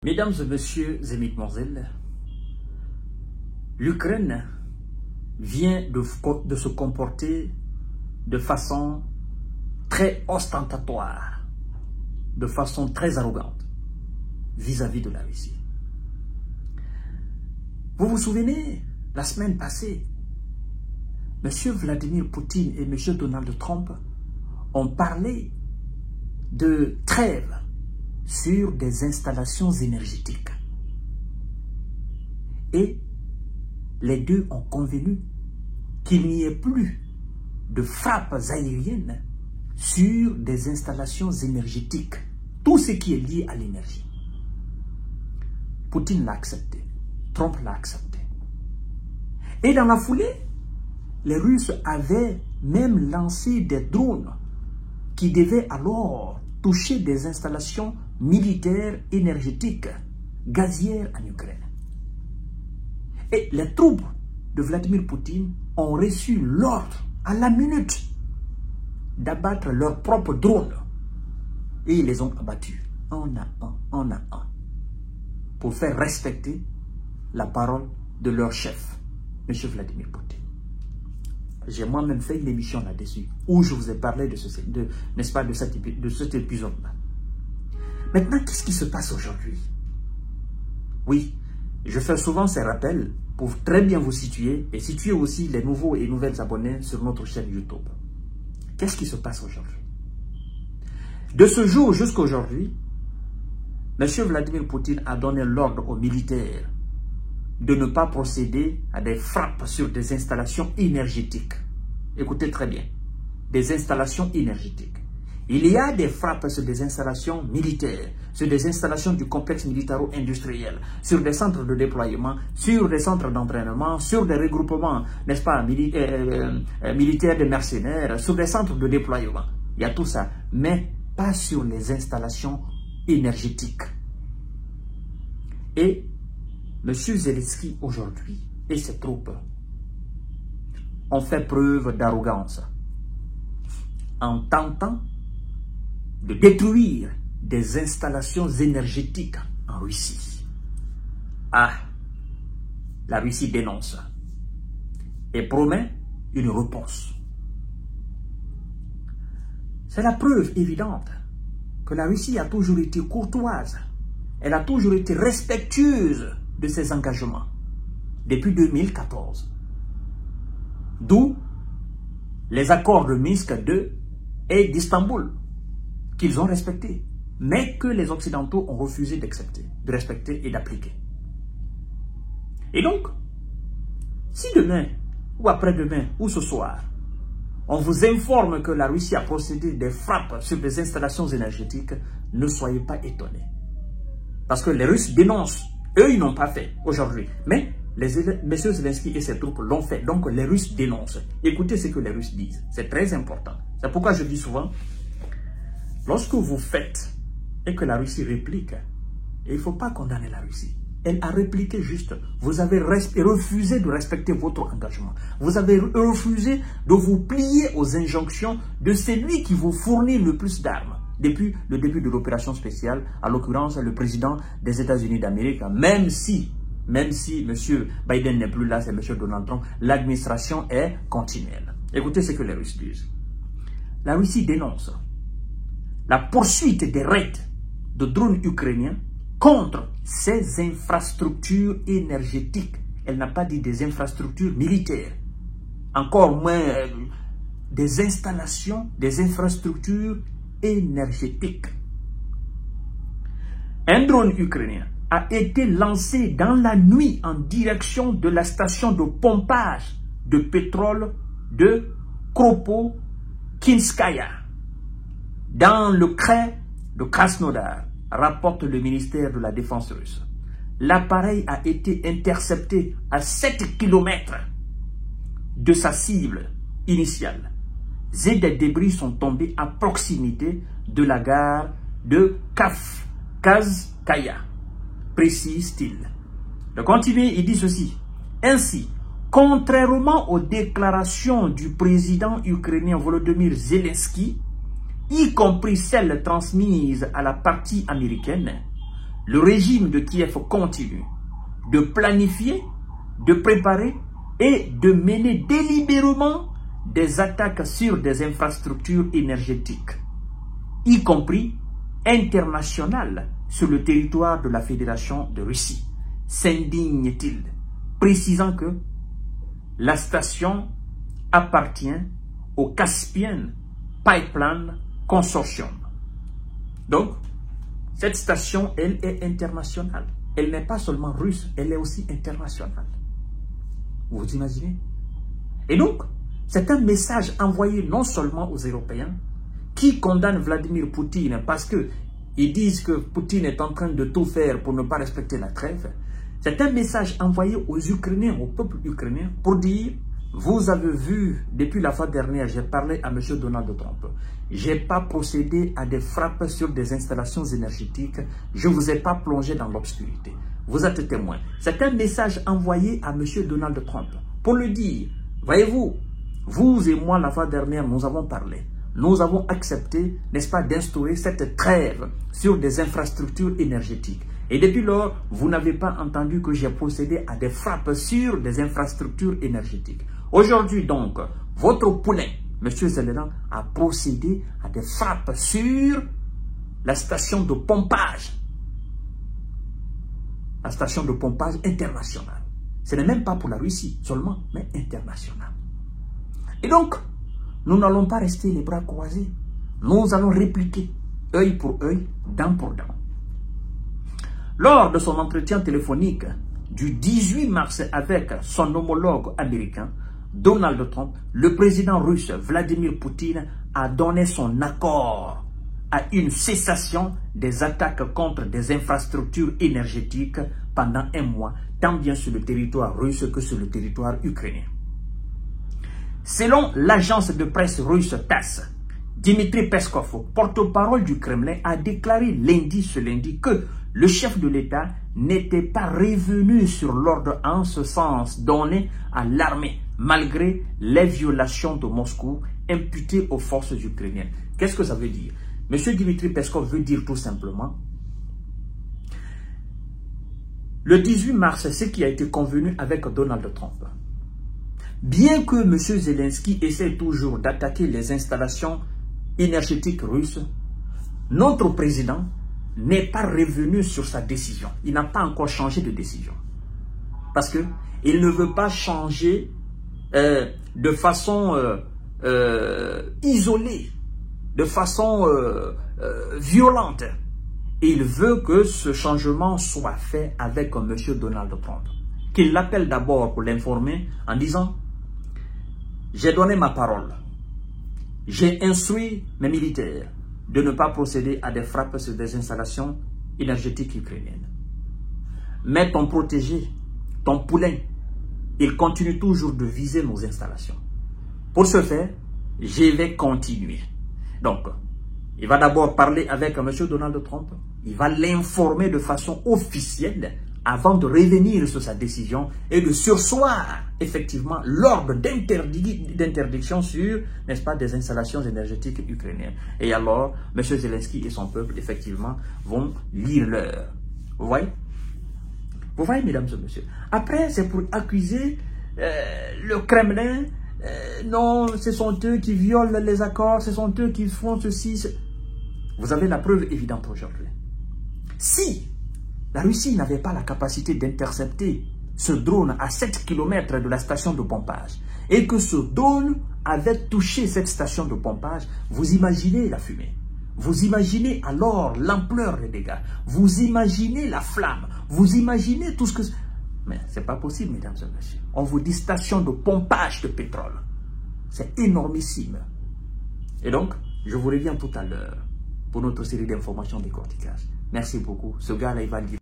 Mesdames et messieurs et mesdemoiselles, l'Ukraine vient de se comporter de façon très ostentatoire, de façon très arrogante vis-à-vis de la Russie. Vous vous souvenez, la semaine passée, M. Vladimir Poutine et M. Donald Trump ont parlé de trêve sur des installations énergétiques. Et les deux ont convenu qu'il n'y ait plus de frappes aériennes sur des installations énergétiques. Tout ce qui est lié à l'énergie. Poutine l'a accepté. Trump l'a accepté. Et dans la foulée, les Russes avaient même lancé des drones qui devaient alors toucher des installations militaires énergétiques, gazières en Ukraine. Et les troupes de Vladimir Poutine ont reçu l'ordre à la minute d'abattre leurs propres drones. Et ils les ont abattus, un à un, pour faire respecter la parole de leur chef, M. Vladimir Poutine. J'ai moi-même fait une émission là-dessus, où je vous ai parlé de cet épisode-là. Maintenant, qu'est-ce qui se passe aujourd'hui? Oui, je fais souvent ces rappels pour très bien vous situer et situer aussi les nouveaux et nouvelles abonnés sur notre chaîne YouTube. Qu'est-ce qui se passe aujourd'hui? De ce jour jusqu'à aujourd'hui, M. Vladimir Poutine a donné l'ordre aux militaires de ne pas procéder à des frappes sur des installations énergétiques. Écoutez très bien, des installations énergétiques. Il y a des frappes sur des installations militaires, sur des installations du complexe militaro-industriel, sur des centres de déploiement, sur des centres d'entraînement, sur des regroupements, n'est-ce pas, militaires de mercenaires, sur des centres de déploiement. Il y a tout ça, mais pas sur les installations énergétiques. Et M. Zelensky aujourd'hui et ses troupes ont fait preuve d'arrogance en tentant de détruire des installations énergétiques en Russie. Ah, la Russie dénonce et promet une réponse. C'est la preuve évidente que la Russie a toujours été courtoise. Elle a toujours été respectueuse de ses engagements depuis 2014. D'où les accords de Minsk II et d'Istanbul qu'ils ont respectés, mais que les Occidentaux ont refusé d'accepter, de respecter et d'appliquer. Et donc, si demain, ou après-demain, ou ce soir, on vous informe que la Russie a procédé des frappes sur des installations énergétiques, ne soyez pas étonnés. Parce que les Russes dénoncent. Eux, ils n'ont pas fait aujourd'hui. Mais M. Zelensky et ses troupes l'ont fait. Donc, les Russes dénoncent. Écoutez ce que les Russes disent. C'est très important. C'est pourquoi je dis souvent, lorsque vous faites et que la Russie réplique, il ne faut pas condamner la Russie. Elle a répliqué juste. Vous avez refusé de respecter votre engagement. Vous avez refusé de vous plier aux injonctions de celui qui vous fournit le plus d'armes. Depuis le début de l'opération spéciale, à l'occurrence le président des États-Unis d'Amérique, même si M. Biden n'est plus là, c'est M. Donald Trump, l'administration est continuelle. Écoutez ce que les Russes disent. La Russie dénonce la poursuite des raids de drones ukrainiens contre ces infrastructures énergétiques. Elle n'a pas dit des infrastructures militaires, encore moins des installations, des infrastructures énergétique. Un drone ukrainien a été lancé dans la nuit en direction de la station de pompage de pétrole de Kropotkinskaya dans le cré de Krasnodar, rapporte le ministère de la Défense russe. L'appareil a été intercepté à 7 km de sa cible initiale. Et des débris sont tombés à proximité de la gare de Kafkazskaya, précise-t-il. De continuer, il dit ceci. Ainsi, contrairement aux déclarations du président ukrainien Volodymyr Zelensky, y compris celles transmises à la partie américaine, le régime de Kiev continue de planifier, de préparer et de mener délibérément des attaques sur des infrastructures énergétiques, y compris internationales, sur le territoire de la Fédération de Russie, s'indigne-t-il, précisant que la station appartient au Caspian Pipeline Consortium. Donc, cette station, elle est internationale. Elle n'est pas seulement russe, elle est aussi internationale. Vous imaginez? Et donc, c'est un message envoyé non seulement aux Européens qui condamnent Vladimir Poutine parce qu'ils disent que Poutine est en train de tout faire pour ne pas respecter la trêve. C'est un message envoyé aux Ukrainiens, au peuple ukrainien, pour dire: vous avez vu, depuis la fois dernière, j'ai parlé à M. Donald Trump. Je n'ai pas procédé à des frappes sur des installations énergétiques. Je ne vous ai pas plongé dans l'obscurité. Vous êtes témoin. C'est un message envoyé à M. Donald Trump pour lui dire: voyez-vous, vous et moi, la fois dernière, nous avons parlé. Nous avons accepté, n'est-ce pas, d'instaurer cette trêve sur des infrastructures énergétiques. Et depuis lors, vous n'avez pas entendu que j'ai procédé à des frappes sur des infrastructures énergétiques. Aujourd'hui donc, votre poulain, M. Zelensky, a procédé à des frappes sur la station de pompage. La station de pompage internationale. Ce n'est même pas pour la Russie seulement, mais internationale. Et donc, nous n'allons pas rester les bras croisés. Nous allons répliquer, œil pour œil, dent pour dent. Lors de son entretien téléphonique du 18 mars avec son homologue américain, Donald Trump, le président russe Vladimir Poutine a donné son accord à une cessation des attaques contre des infrastructures énergétiques pendant un mois, tant bien sur le territoire russe que sur le territoire ukrainien. Selon l'agence de presse russe TASS, Dmitry Peskov, porte-parole du Kremlin, a déclaré ce lundi que le chef de l'État n'était pas revenu sur l'ordre en ce sens donné à l'armée, malgré les violations de Moscou imputées aux forces ukrainiennes. Qu'est-ce que ça veut dire? M. Dmitry Peskov veut dire tout simplement: le 18 mars, ce qui a été convenu avec Donald Trump. Bien que M. Zelensky essaie toujours d'attaquer les installations énergétiques russes, notre président n'est pas revenu sur sa décision. Il n'a pas encore changé de décision. Parce qu'il ne veut pas changer de façon isolée, de façon violente. Et il veut que ce changement soit fait avec M. Donald Trump. Qu'il l'appelle d'abord pour l'informer en disant: j'ai donné ma parole. J'ai instruit mes militaires de ne pas procéder à des frappes sur des installations énergétiques ukrainiennes. Mais ton protégé, ton poulain, il continue toujours de viser nos installations. Pour ce faire, je vais continuer. Donc, il va d'abord parler avec M. Donald Trump. Il va l'informer de façon officielle avant de revenir sur sa décision et de surseoir effectivement l'ordre d'interdiction sur, n'est-ce pas, des installations énergétiques ukrainiennes. Et alors, M. Zelensky et son peuple, effectivement, vont lire l'heure. Vous voyez? Vous voyez, mesdames et messieurs? Après, c'est pour accuser le Kremlin. Non, ce sont eux qui violent les accords, ce sont eux qui font ceci. Vous avez la preuve évidente aujourd'hui. Si la Russie n'avait pas la capacité d'intercepter ce drone à 7 km de la station de pompage et que ce drone avait touché cette station de pompage, vous imaginez la fumée. Vous imaginez alors l'ampleur des dégâts. Vous imaginez la flamme. Vous imaginez tout ce que... Mais ce n'est pas possible, mesdames et messieurs. On vous dit station de pompage de pétrole. C'est énormissime. Et donc, je vous reviens tout à l'heure pour notre série d'informations décortiquage. Merci beaucoup. Ce gars-là, il va le dire.